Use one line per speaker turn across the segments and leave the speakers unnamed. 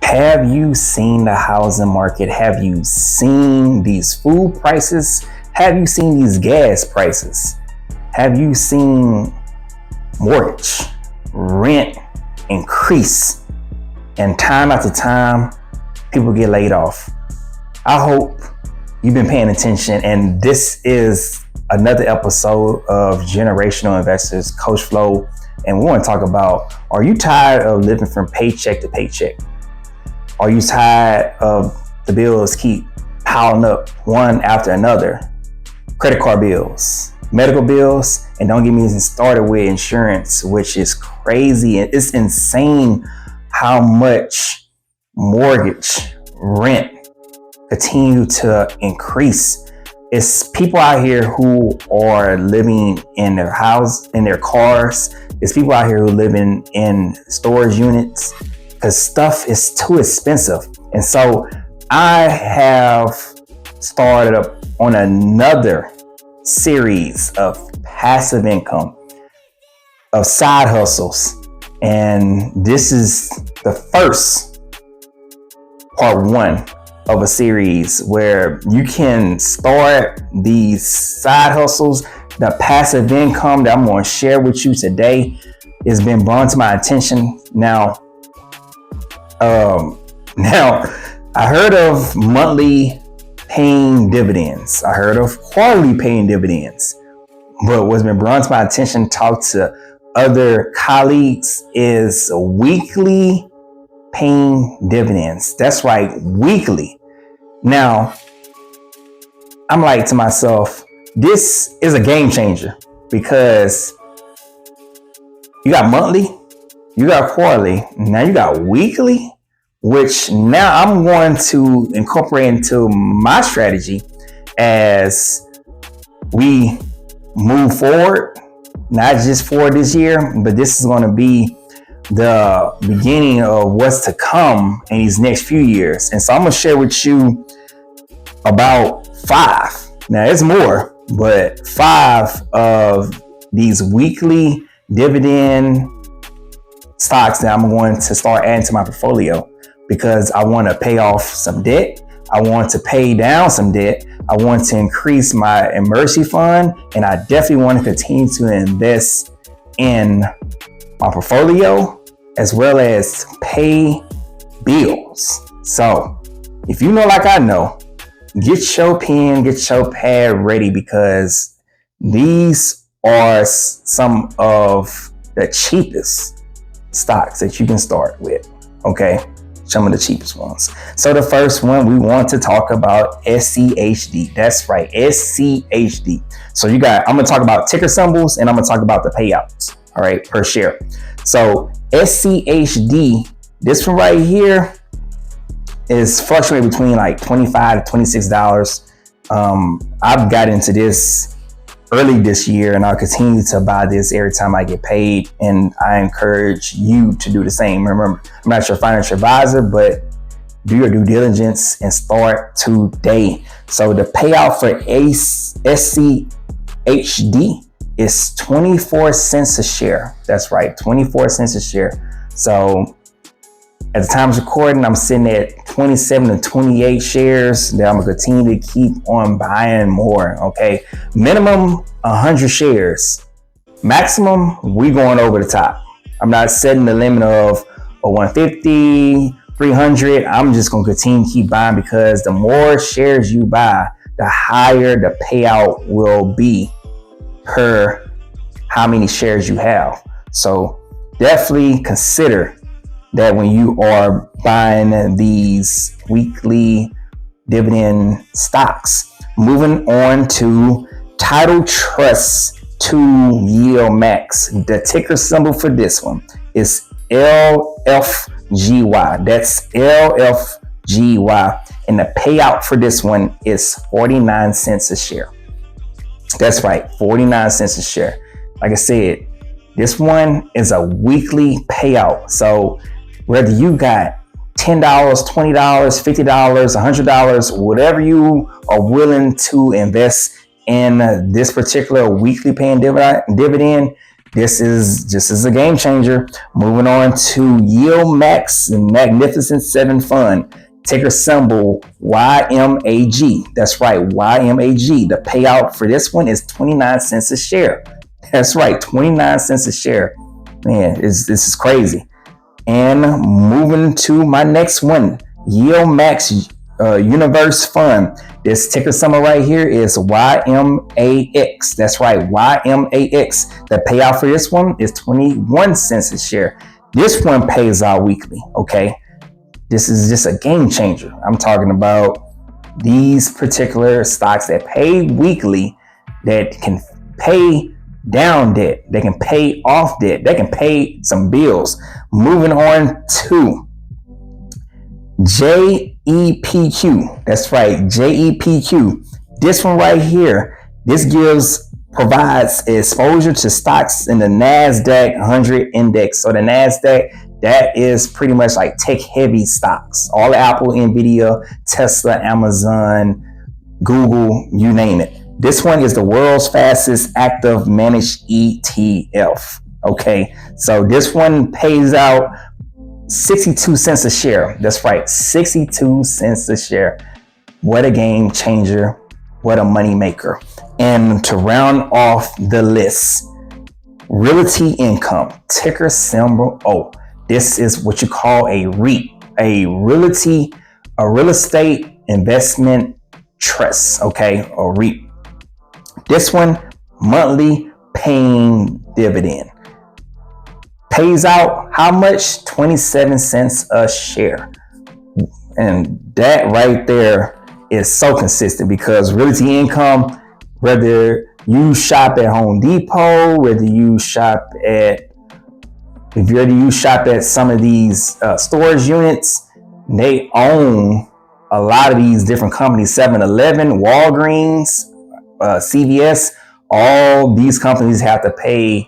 Have you seen the housing market? Have you seen these food prices? Have you seen these gas prices? Have you seen mortgage, rent increase? And time after time, people get laid off. I hope you've been paying attention, and this is another episode of Generational Investors, Coach Flo, and we want to talk about, are you tired of living from paycheck to paycheck? Are you tired of the bills keep piling up one after another? Credit card bills, medical bills, and don't get me started with insurance, which is crazy. It's insane how much mortgage, rent continue to increase. It's people out here who are living in their house, in their cars. It's people out here who live in storage units because stuff is too expensive. And so I have started up on another series of passive income, of side hustles. And this is the first part one of a series where you can start these side hustles. The passive income that I'm going to share with you today has been brought to my attention. Now, I heard of monthly paying dividends. I heard of quarterly paying dividends. But what's been brought to my attention, talk to other colleagues, is weekly paying dividends. That's right, weekly. Now, I'm like to myself, this is a game changer because you got monthly, you got quarterly, now you got weekly, which now I'm going to incorporate into my strategy as we move forward, not just for this year, but this is going to be the beginning of what's to come in these next few years. And so I'm going to share with you about 5. Now it's more, but 5 of these weekly dividend stocks that I'm going to start adding to my portfolio because I want to pay off some debt. I want to pay down some debt. I want to increase my emergency fund, and I definitely want to continue to invest in my portfolio as well as pay bills. So if you know, like I know, get your pen, get your pad ready because these are some of the cheapest stocks that you can start with. Okay. Some of the cheapest ones. So the first one we want to talk about SCHD. That's right, SCHD. So I'm going to talk about ticker symbols and I'm going to talk about the payouts. All right, per share. So SCHD, this one right here is fluctuating between like $25 to $26. I've got into this early this year and I'll continue to buy this every time I get paid, and I encourage you to do the same. Remember, I'm not your financial advisor, but do your due diligence and start today. So the payout for SCHD is 24 cents a share. That's right, 24 cents a share. So at the time of recording, I'm sitting at 27 to 28 shares that I'm going to continue to keep on buying more, okay? Minimum 100 shares. Maximum, we going over the top. I'm not setting the limit of 150, 300. I'm just going to continue to keep buying because the more shares you buy, the higher the payout will be per how many shares you have. So definitely consider that when you are buying these weekly dividend stocks. Moving on to Title Trust 2 YMAX. The ticker symbol for this one is LFGY. That's LFGY. And the payout for this one is 49 cents a share. That's right, 49 cents a share. Like I said, this one is a weekly payout. So whether you got $10, $20, $50, $100, whatever you are willing to invest in this particular weekly paying dividend, This is a game changer. Moving on to YMAX, the Magnificent Seven Fund. Ticker symbol YMAG. That's right, YMAG. The payout for this one is 29 cents a share. That's right, 29 cents a share. Man, this is crazy. And moving to my next one, YMAX Universe Fund. This ticker symbol right here is YMAX. That's right, YMAX. The payout for this one is 21 cents a share. This one pays out weekly, okay? This is just a game changer. I'm talking about these particular stocks that pay weekly, that can pay down debt, they can pay off debt, they can pay some bills. Moving on to JEPQ. That's right, JEPQ. This one right here, this provides exposure to stocks in the NASDAQ 100 index. So the NASDAQ, that is pretty much like tech heavy stocks. All the Apple, Nvidia, Tesla, Amazon, Google, you name it. This one is the world's fastest active managed ETF. Okay, so this one pays out 62 cents a share. That's right, 62 cents a share. What a game changer. What a money maker. And to round off the list, Realty Income, ticker symbol O. This is what you call a REIT, a real estate investment trust, okay, or REIT. This one, monthly paying dividend. Pays out how much? 27 cents a share. And that right there is so consistent, because Realty Income, whether you shop at Home Depot, whether you shop at some of these storage units, they own a lot of these different companies, 7-Eleven, Walgreens, CVS. All these companies have to pay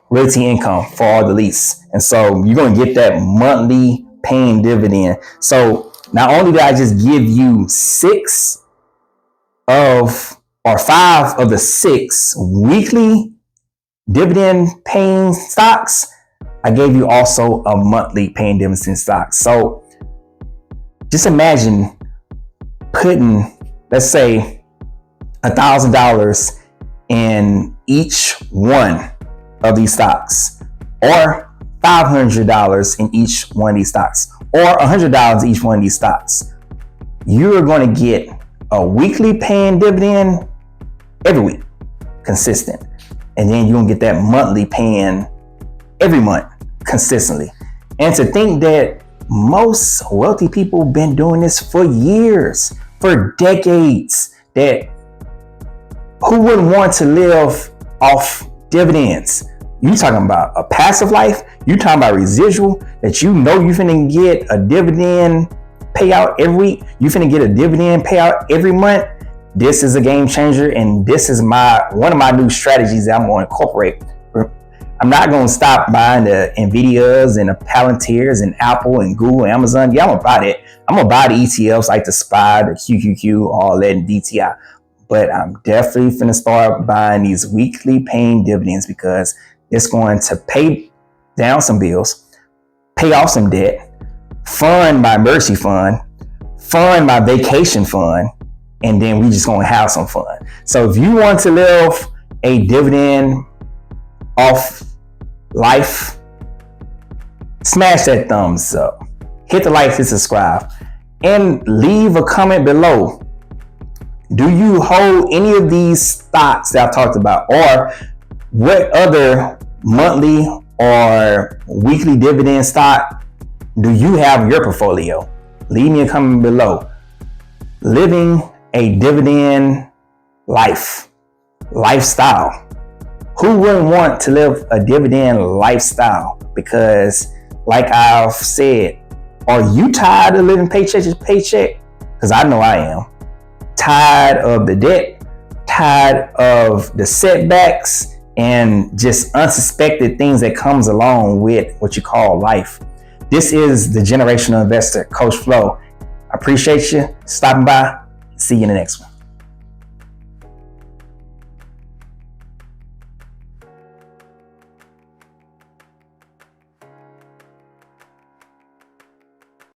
Realty Income for all the lease. And so you're going to get that monthly paying dividend. So not only did I just give you 5 of the 6 weekly dividend paying stocks, I gave you also a monthly paying dividend stock. So just imagine putting, let's say, $1,000 in each one of these stocks, or $500 in each one of these stocks, or $100 in each one of these stocks. You're going to get a weekly paying dividend every week, consistent. And then you're going to get that monthly paying every month, consistently. And to think that most wealthy people have been doing this for years, for decades, that who wouldn't want to live off dividends? You talking about a passive life? You talking about residual, that you know you finna get a dividend payout every week. You finna get a dividend payout every month. This is a game changer, and this is one of my new strategies that I'm going to incorporate. I'm not going to stop buying the Nvidias and the Palantirs and Apple and Google and Amazon. Yeah, I'm going to buy that. I'm going to buy the ETFs like the SPY, the QQQ, all that, and DTI. But I'm definitely finna start buying these weekly paying dividends, because it's going to pay down some bills, pay off some debt, fund my emergency fund, fund my vacation fund, and then we just gonna have some fun. So if you want to live a dividend off life, smash that thumbs up, hit the like, hit subscribe, and leave a comment below. Do you hold any of these stocks that I've talked about, or what other monthly or weekly dividend stock do you have in your portfolio? Leave me a comment below. Living a dividend lifestyle. Who wouldn't want to live a dividend lifestyle? Because like I've said, are you tired of living paycheck to paycheck? Because I know I am. Tired of the debt, tired of the setbacks, and just unsuspected things that comes along with what you call life. This is the Generational Investor, Coach Flo. I appreciate you stopping by. See you in the next one.